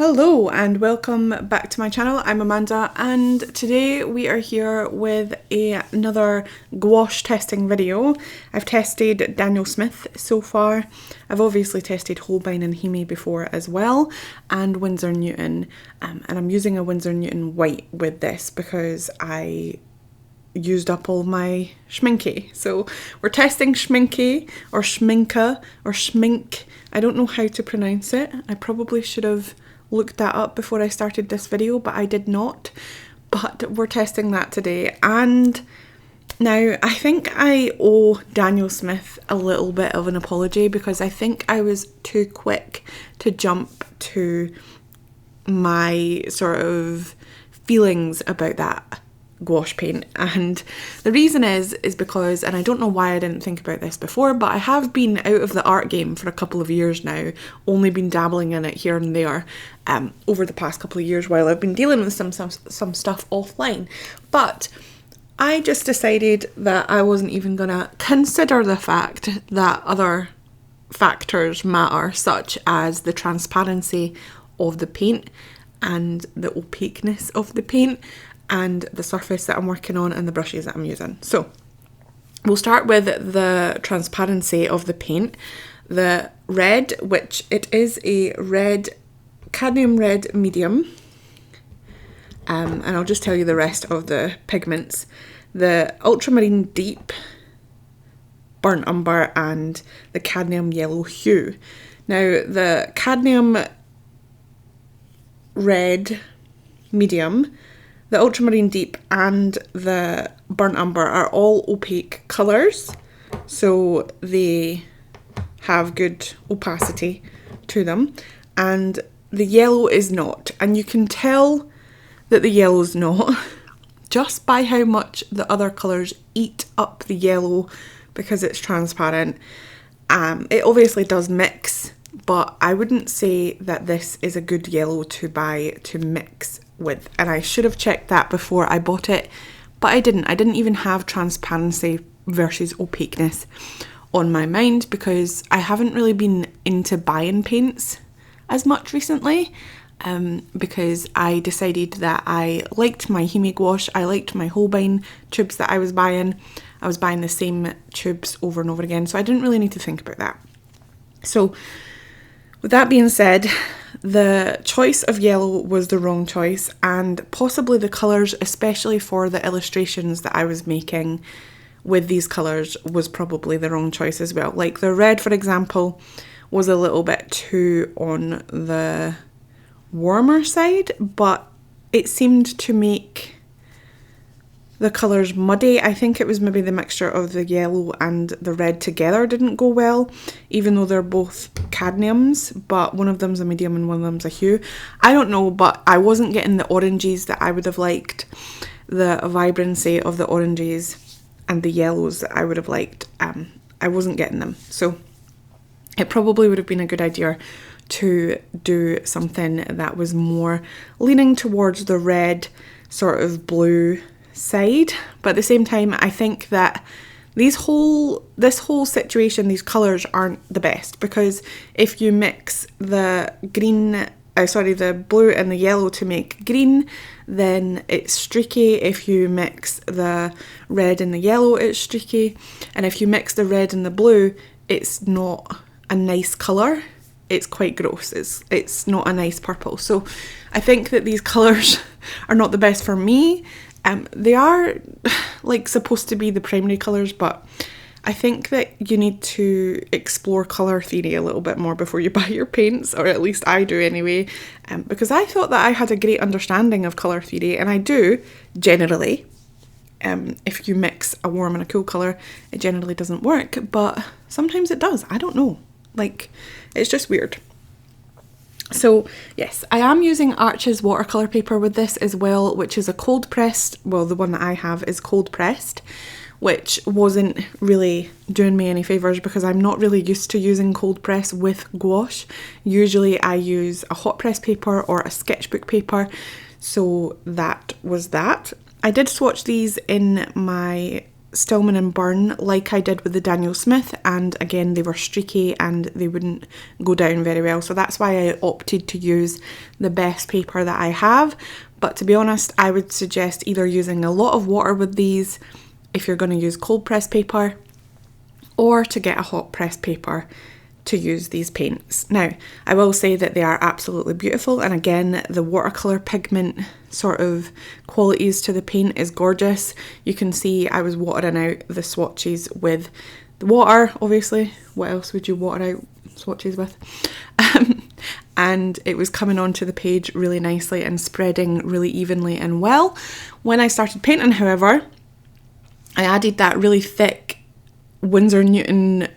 Hello and welcome back to my channel. I'm Amanda and today we are here with another gouache testing video. I've tested Daniel Smith so far. I've obviously tested Holbein and Hime before as well, and Winsor Newton, and I'm using a Winsor Newton white with this because I used up all my Schmincke. So we're testing Schmincke or Schmincke or Schmincke. I don't know how to pronounce it. I probably should have looked that up before I started this video, but I did not. But we're testing that today. And now I think I owe Daniel Smith a little bit of an apology because I think I was too quick to jump to my sort of feelings about that gouache paint. And the reason is because, and I don't know why I didn't think about this before, but I have been out of the art game for a couple of years now, only been dabbling in it here and there over the past couple of years while I've been dealing with some stuff offline. But I just decided that I wasn't even gonna consider the fact that other factors matter, such as the transparency of the paint and the opaqueness of the paint and the surface that I'm working on and the brushes that I'm using. So we'll start with the transparency of the paint. The red, which it is a red, cadmium red medium, and I'll just tell you the rest of the pigments. The ultramarine deep, burnt umber, and the cadmium yellow hue. Now the cadmium red medium, the ultramarine deep and the burnt umber are all opaque colours, so they have good opacity to them, and the yellow is not, and you can tell that the yellow's not just by how much the other colours eat up the yellow because it's transparent. It obviously does mix, but I wouldn't say that this is a good yellow to buy to mix with, and I should have checked that before I bought it, but I didn't. I didn't even have transparency versus opaqueness on my mind because I haven't really been into buying paints as much recently, because I decided that I liked my Schmincke Gouache, I liked my Holbein tubes that I was buying the same tubes over and over again, so I didn't really need to think about that. So with that being said, the choice of yellow was the wrong choice, and possibly the colours, especially for the illustrations that I was making with these colours, was probably the wrong choice as well. Like the red, for example, was a little bit too on the warmer side, but it seemed to make the colours muddy. I think it was maybe the mixture of the yellow and the red together didn't go well, even though they're both cadmiums, but one of them's a medium and one of them's a hue. I don't know, but I wasn't getting the oranges that I would have liked, the vibrancy of the oranges and the yellows that I would have liked. I wasn't getting them, so it probably would have been a good idea to do something that was more leaning towards the red sort of blue side. But at the same time, I think that this whole situation, these colours aren't the best, because if you mix the the blue and the yellow to make green, then it's streaky. If you mix the red and the yellow, it's streaky, and if you mix the red and the blue, it's not a nice colour. It's quite gross. It's not a nice purple. So I think that these colours are not the best for me. They are like supposed to be the primary colours, but I think that you need to explore colour theory a little bit more before you buy your paints, or at least I do anyway, because I thought that I had a great understanding of colour theory, and I do generally. If you mix a warm and a cool colour, it generally doesn't work, but sometimes it does. I don't know. Like, it's just weird. So yes, I am using ALLJART's watercolour paper with this as well, which is a cold pressed, well, the one that I have is cold pressed, which wasn't really doing me any favours because I'm not really used to using cold press with gouache. Usually I use a hot press paper or a sketchbook paper, so that was that. I did swatch these in my Stillman and Burn like I did with the Daniel Smith, and again they were streaky and they wouldn't go down very well, so that's why I opted to use the best paper that I have. But to be honest, I would suggest either using a lot of water with these if you're going to use cold press paper, or to get a hot press paper to use these paints. Now, I will say that they are absolutely beautiful, and again, the watercolour pigment sort of qualities to the paint is gorgeous. You can see I was watering out the swatches with the water, obviously. What else would you water out swatches with? And it was coming onto the page really nicely and spreading really evenly and well. When I started painting, however, I added that really thick Winsor Newton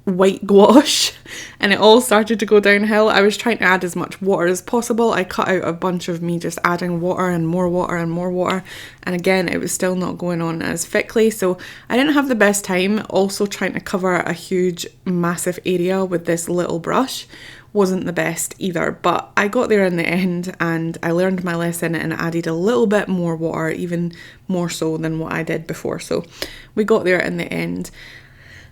white gouache and it all started to go downhill. I was trying to add as much water as possible. I cut out a bunch of me just adding water and more water and more water, and again it was still not going on as thickly, so I didn't have the best time. Also, trying to cover a huge massive area with this little brush wasn't the best either, but I got there in the end and I learned my lesson and added a little bit more water, even more so than what I did before, so we got there in the end.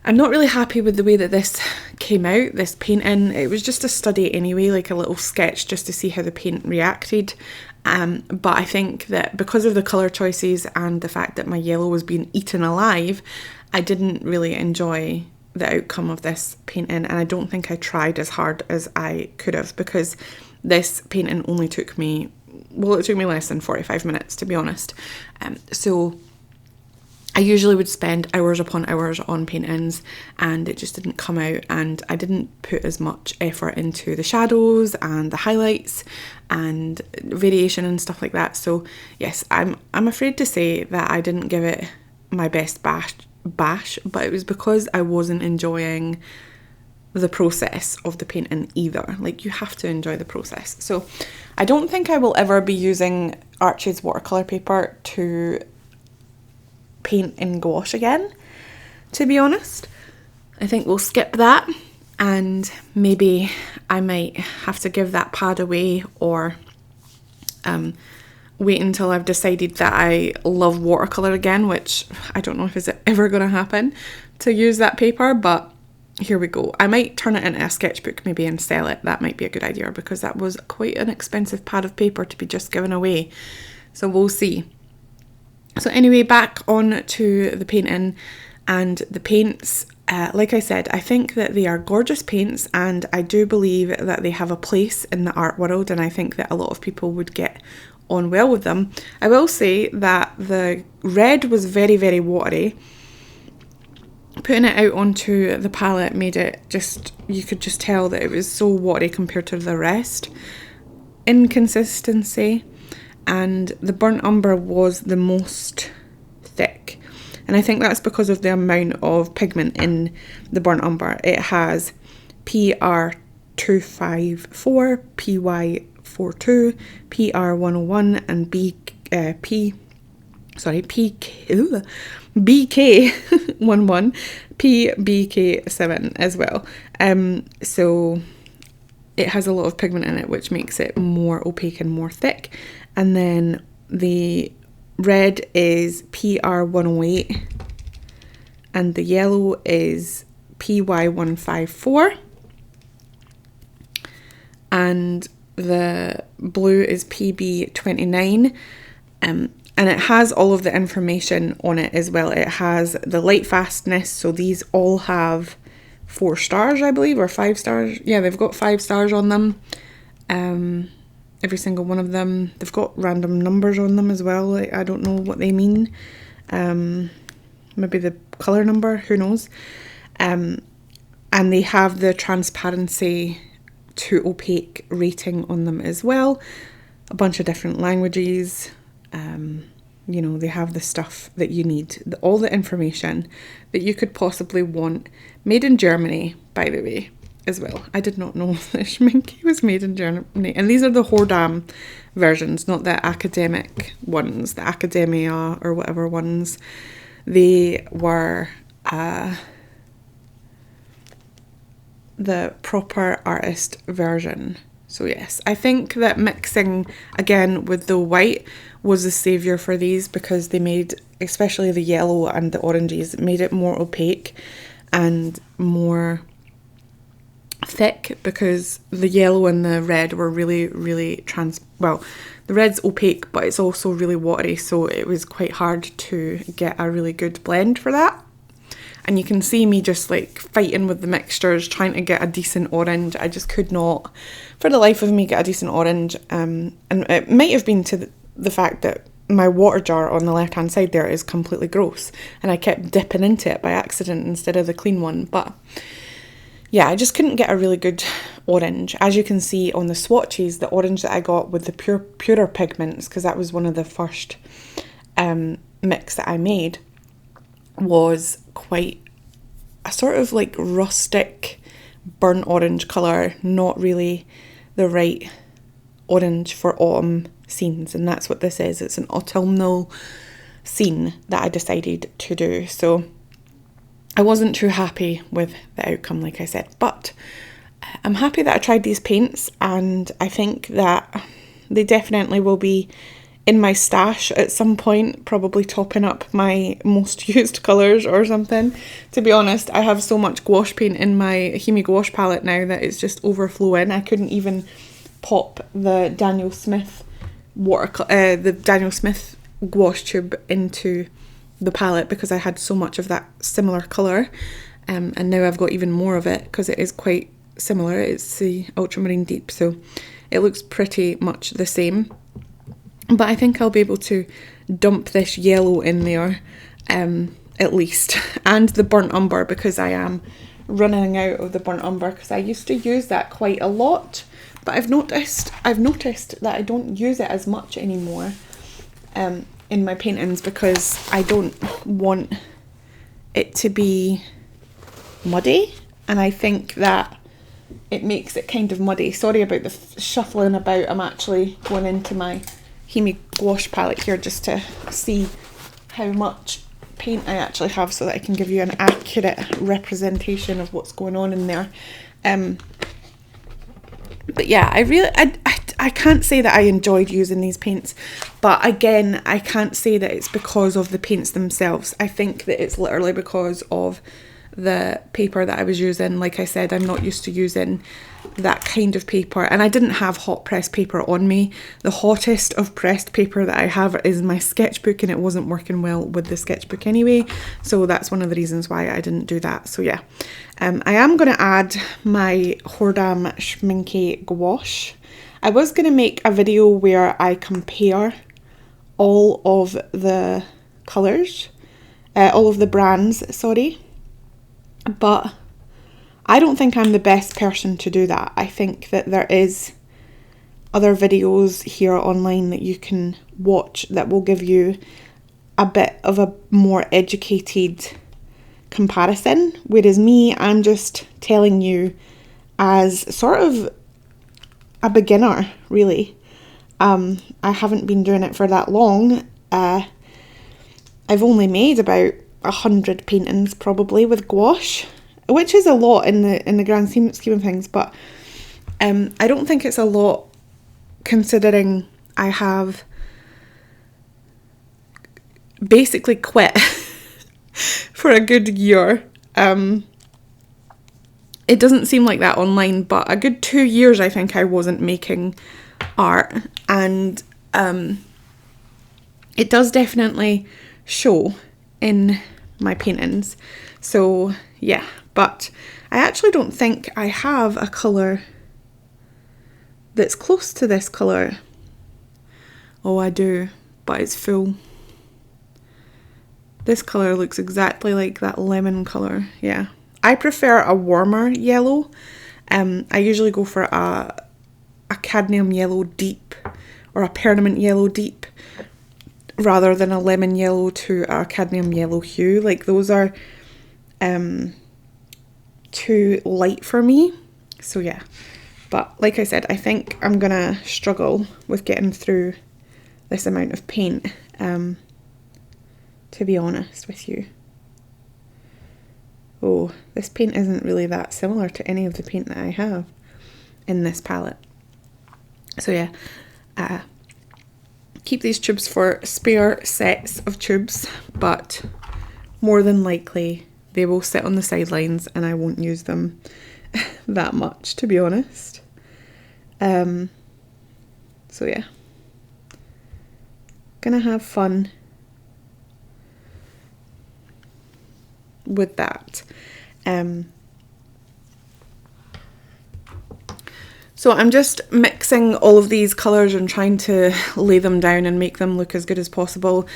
I'm not really happy with the way that this came out, this painting. It was just a study anyway, like a little sketch just to see how the paint reacted. But I think that because of the colour choices and the fact that my yellow was being eaten alive, I didn't really enjoy the outcome of this painting, and I don't think I tried as hard as I could have, because this painting only took me, well, it took me less than 45 minutes to be honest. So I usually would spend hours upon hours on paintings and it just didn't come out, and I didn't put as much effort into the shadows and the highlights and variation and stuff like that. So yes, I'm afraid to say that I didn't give it my best bash, but it was because I wasn't enjoying the process of the painting either. Like, you have to enjoy the process. So I don't think I will ever be using ALLJART's watercolour paper to paint in gouache again, to be honest. I think we'll skip that, and maybe I might have to give that pad away, or wait until I've decided that I love watercolour again, which I don't know if is ever going to happen, to use that paper, but here we go. I might turn it into a sketchbook maybe and sell it. That might be a good idea, because that was quite an expensive pad of paper to be just given away, so we'll see. So anyway, back on to the painting and the paints. Like I said, I think that they are gorgeous paints, and I do believe that they have a place in the art world, and I think that a lot of people would get on well with them. I will say that the red was very, very watery. Putting it out onto the palette made it just, you could just tell that it was so watery compared to the rest. Inconsistency. And the burnt umber was the most thick, and I think that's because of the amount of pigment in the burnt umber. It has PR254, PY42, PR101 and BK11, PBK7 as well. So it has a lot of pigment in it, which makes it more opaque and more thick. And then the red is PR108 and the yellow is PY154 and the blue is PB29, and it has all of the information on it as well. It has the light fastness, so these all have 4 stars, I believe, or 5 stars. Yeah, they've got 5 stars on them. Every single one of them. They've got random numbers on them as well. Like, I don't know what they mean. Maybe the colour number, who knows. And they have the transparency to opaque rating on them as well. A bunch of different languages. You know, they have the stuff that you need, all the information that you could possibly want. Made in Germany, by the way, as well. I did not know that Schmincke was made in Germany. And these are the Hordam versions, not the academic ones, the Academia or whatever ones. They were the proper artist version. So yes, I think that mixing again with the white was the saviour for these, because they made especially the yellow and the oranges, it made it more opaque and more thick, because the yellow and the red were really, really well, the red's opaque, but it's also really watery, so it was quite hard to get a really good blend for that. And you can see me just like fighting with the mixtures, trying to get a decent orange. I just could not, for the life of me, get a decent orange. And it might have been to the fact that my water jar on the left hand side there is completely gross, and I kept dipping into it by accident instead of the clean one. But yeah, I just couldn't get a really good orange. As you can see on the swatches, the orange that I got with the purer pigments, because that was one of the first mix that I made, was quite a sort of like rustic burnt orange colour, not really the right orange for autumn scenes, and that's what this is. It's an autumnal scene that I decided to do, so I wasn't too happy with the outcome, like I said, but I'm happy that I tried these paints, and I think that they definitely will be in my stash at some point, probably topping up my most used colours or something. To be honest, I have so much gouache paint in my Schmincke Gouache palette now that it's just overflowing. I couldn't even pop the Daniel Smith gouache tube into the palette because I had so much of that similar colour, and now I've got even more of it because it is quite similar. It's the ultramarine deep, so it looks pretty much the same. But I think I'll be able to dump this yellow in there at least, and the burnt umber, because I am running out of the burnt umber, because I used to use that quite a lot, but I've noticed that I don't use it as much anymore in my paintings, because I don't want it to be muddy, and I think that it makes it kind of muddy. Sorry about the shuffling about. I'm actually going into my Schmincke Gouache palette here just to see how much paint I actually have, so that I can give you an accurate representation of what's going on in there. But yeah, I can't say that I enjoyed using these paints, but again, I can't say that it's because of the paints themselves. I think that it's literally because of the paper that I was using. Like I said, I'm not used to using that kind of paper, and I didn't have hot pressed paper on me. The hottest of pressed paper that I have is my sketchbook, and it wasn't working well with the sketchbook anyway, so that's one of the reasons why I didn't do that. So yeah, I am going to add my Horadam Schmincke Gouache. I was going to make a video where I compare all of the colours, all of the brands, sorry, but I don't think I'm the best person to do that. I think that there is other videos here online that you can watch that will give you a bit of a more educated comparison, whereas me, I'm just telling you as sort of a beginner, really. I haven't been doing it for that long. I've only made about 100 paintings probably with gouache, which is a lot in the grand scheme of things, but I don't think it's a lot considering I have basically quit for a good year. It doesn't seem like that online, but a good 2 years I think I wasn't making art, and it does definitely show in my paintings. So yeah, but I actually don't think I have a colour that's close to this colour. Oh, I do, but it's full. This colour looks exactly like that lemon colour, yeah. I prefer a warmer yellow. I usually go for a cadmium yellow deep or a permanent yellow deep rather than a lemon yellow to a cadmium yellow hue. Like, those are too light for me. So yeah, but like I said, I think I'm gonna struggle with getting through this amount of paint, to be honest with you. Oh, this paint isn't really that similar to any of the paint that I have in this palette. So yeah, keep these tubes for spare sets of tubes, but more than likely they will sit on the sidelines and I won't use them that much, to be honest. So yeah, gonna have fun with that. So I'm just mixing all of these colours and trying to lay them down and make them look as good as possible.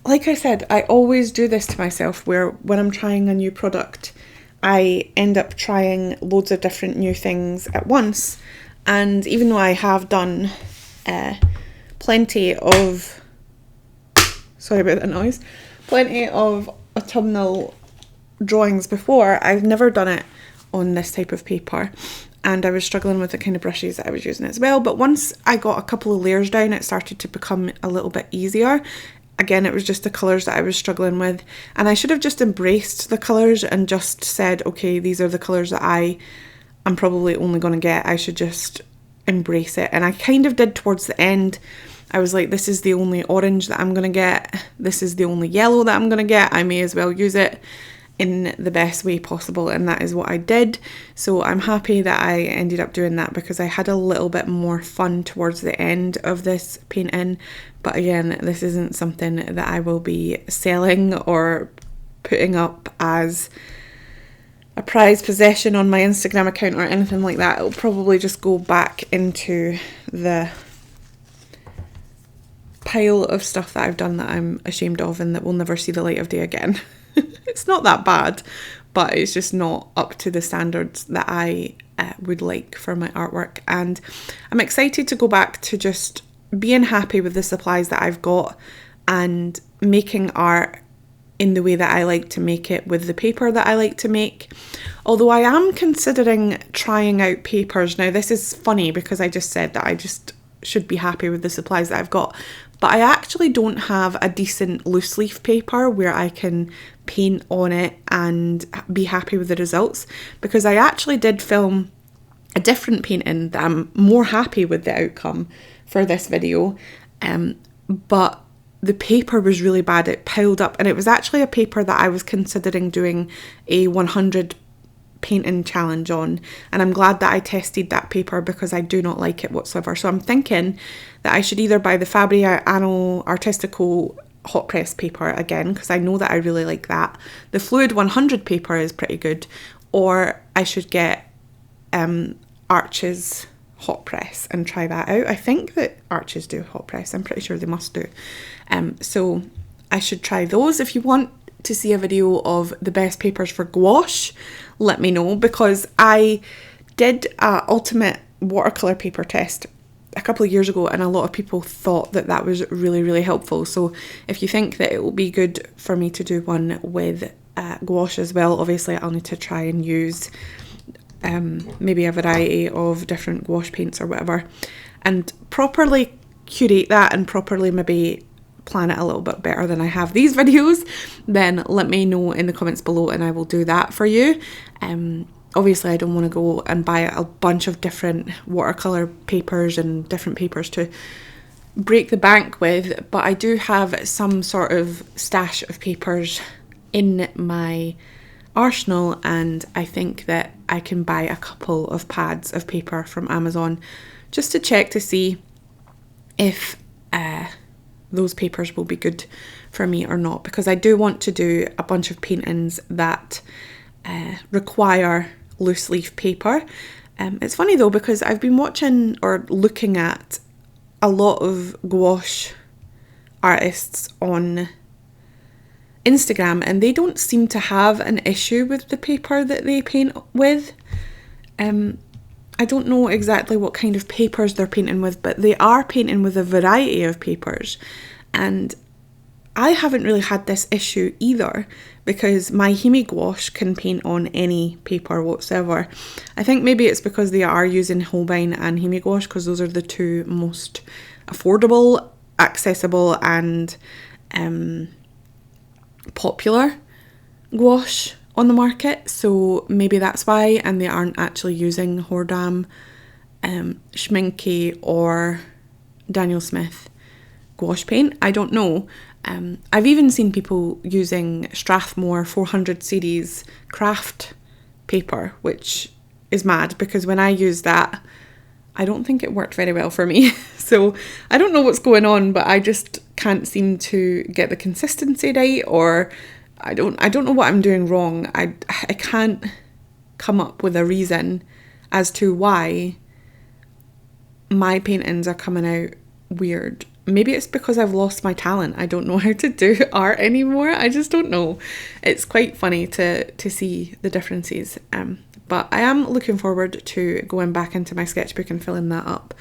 Like I said, I always do this to myself, where when I'm trying a new product, I end up trying loads of different new things at once. And even though I have done plenty of, sorry about that noise, plenty of autumnal drawings before, I've never done it on this type of paper. And I was struggling with the kind of brushes that I was using as well. But once I got a couple of layers down, it started to become a little bit easier. Again, it was just the colours that I was struggling with. And I should have just embraced the colours and just said, okay, these are the colours that I'm probably only going to get. I should just embrace it. And I kind of did towards the end. I was like, this is the only orange that I'm going to get. This is the only yellow that I'm going to get. I may as well use it in the best way possible, and that is what I did. So I'm happy that I ended up doing that, because I had a little bit more fun towards the end of this painting. But again, this isn't something that I will be selling or putting up as a prized possession on my Instagram account or anything like that. It'll probably just go back into the pile of stuff that I've done that I'm ashamed of and that will never see the light of day again. It's not that bad, but it's just not up to the standards that I would like for my artwork. And I'm excited to go back to just being happy with the supplies that I've got and making art in the way that I like to make it, with the paper that I like to make. Although I am considering trying out papers. Now, this is funny because I just said that I just should be happy with the supplies that I've got, but I actually don't have a decent loose leaf paper where I can paint on it and be happy with the results, because I actually did film a different painting that I'm more happy with the outcome for this video, but the paper was really bad. It piled up, and it was actually a paper that I was considering doing a 100 painting challenge on, and I'm glad that I tested that paper because I do not like it whatsoever. So I'm thinking that I should either buy the Fabriano Artistico hot press paper again, because I know that I really like that. The Fluid 100 paper is pretty good, or I should get Arches hot press and try that out. I think that Arches do hot press. I'm pretty sure they must do. So I should try those. If you want to see a video of the best papers for gouache, let me know, because I did a ultimate watercolour paper test a couple of years ago, and a lot of people thought that that was really, really helpful. So if you think that it will be good for me to do one with gouache as well, obviously I'll need to try and use maybe a variety of different gouache paints or whatever, and properly curate that and properly maybe plan it a little bit better than I have these videos. Then let me know in the comments below and I will do that for you. Obviously I don't want to go and buy a bunch of different watercolour papers and different papers to break the bank with, but I do have some sort of stash of papers in my arsenal, and I think that I can buy a couple of pads of paper from Amazon just to check to see if those papers will be good for me or not, because I do want to do a bunch of paintings that require loose leaf paper. It's funny though, because I've been watching or looking at a lot of gouache artists on Instagram, and they don't seem to have an issue with the paper that they paint with. I don't know exactly what kind of papers they're painting with, but they are painting with a variety of papers, and I haven't really had this issue either, because my Hemi gouache can paint on any paper whatsoever. I think maybe it's because they are using Holbein and Hemi gouache, because those are the two most affordable, accessible and popular gouache on the market, so maybe that's why, and they aren't actually using Hordam, Schmincke or Daniel Smith gouache paint. I don't know. I've even seen people using Strathmore 400 series craft paper, which is mad because when I used that, I don't think it worked very well for me. So I don't know what's going on, but I just can't seem to get the consistency right, or I don't know what I'm doing wrong. I can't come up with a reason as to why my paintings are coming out weird. Maybe it's because I've lost my talent. I don't know how to do art anymore. I just don't know. It's quite funny to see the differences. But I am looking forward to going back into my sketchbook and filling that up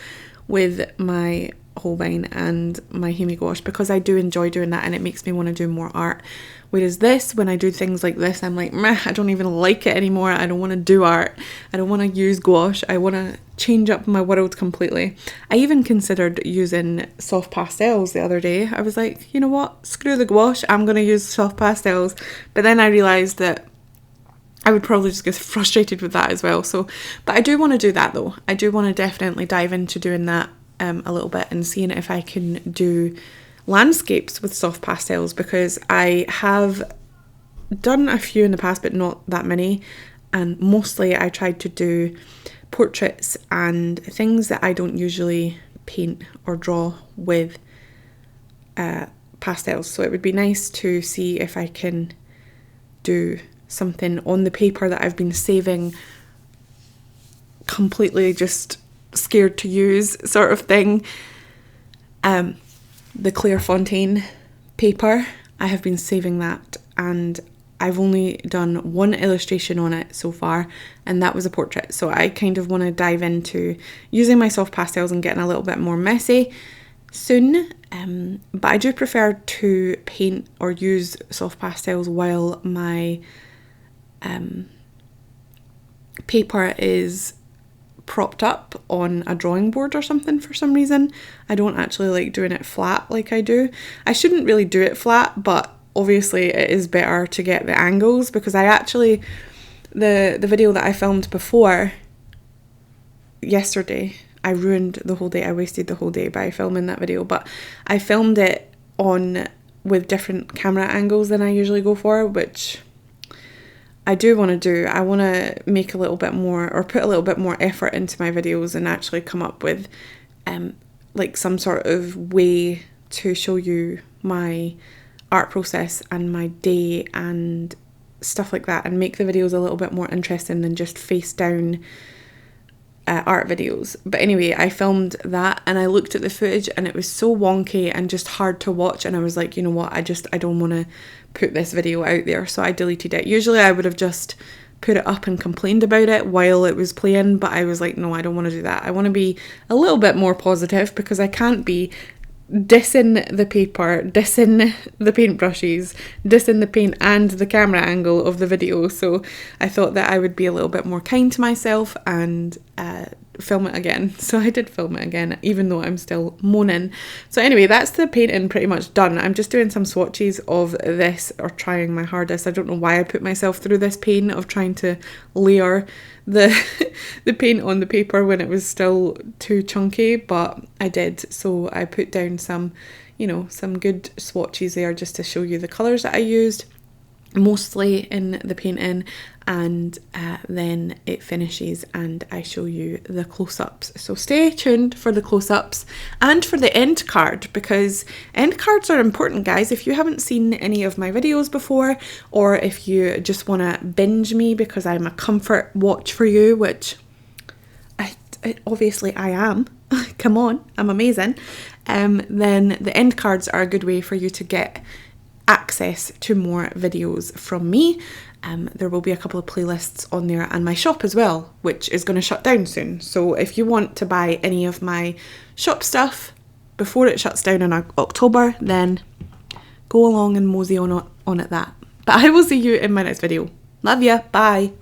with my Holbein and my Schmincke Gouache, because I do enjoy doing that and it makes me want to do more art. Whereas this, when I do things like this, I'm like, meh, I don't even like it anymore. I don't want to do art. I don't want to use gouache. I want to change up my world completely. I even considered using soft pastels the other day. I was like, you know what? Screw the gouache. I'm going to use soft pastels. But then I realised that I would probably just get frustrated with that as well. But I do want to do that though. I do want to definitely dive into doing that a little bit and seeing if I can do landscapes with soft pastels, because I have done a few in the past but not that many, and mostly I tried to do portraits and things that I don't usually paint or draw with pastels. So it would be nice to see if I can do something on the paper that I've been saving, completely just scared to use sort of thing. The Clairefontaine paper, I have been saving that, and I've only done one illustration on it so far, and that was a portrait. So I kind of want to dive into using my soft pastels and getting a little bit more messy soon. But I do prefer to paint or use soft pastels while my paper is propped up on a drawing board or something for some reason. I don't actually like doing it flat like I do. I shouldn't really do it flat, but obviously it is better to get the angles, because I actually, the video that I filmed before yesterday, I ruined the whole day. I wasted the whole day by filming that video, but I filmed it with different camera angles than I usually go for, which I do want to do. I want to make a little bit more, or put a little bit more effort into my videos and actually come up with like some sort of way to show you my art process and my day and stuff like that, and make the videos a little bit more interesting than just face down art videos. But anyway, I filmed that and I looked at the footage and it was so wonky and just hard to watch, and I was like, you know what, I don't want to put this video out there, so I deleted it. Usually I would have just put it up and complained about it while it was playing, but I was like, no, I don't want to do that. I want to be a little bit more positive, because I can't be dissing the paper, dissing the paintbrushes, dissing the paint and the camera angle of the video. So I thought that I would be a little bit more kind to myself and film it again. So I did film it again, even though I'm still moaning. So anyway, that's the painting pretty much done. I'm just doing some swatches of this, or trying my hardest. I don't know why I put myself through this pain of trying to layer the the paint on the paper when it was still too chunky, but I did. So I put down some, some good swatches there just to show you the colours that I used, mostly in the painting, and then it finishes and I show you the close-ups. So stay tuned for the close-ups and for the end card, because end cards are important, guys. If you haven't seen any of my videos before, or if you just want to binge me because I'm a comfort watch for you, which obviously I am, come on, I'm amazing, then the end cards are a good way for you to get access to more videos from me. There will be a couple of playlists on there, and my shop as well, which is going to shut down soon. So if you want to buy any of my shop stuff before it shuts down in October, then go along and mosey on at that. But I will see you in my next video. Love ya, bye.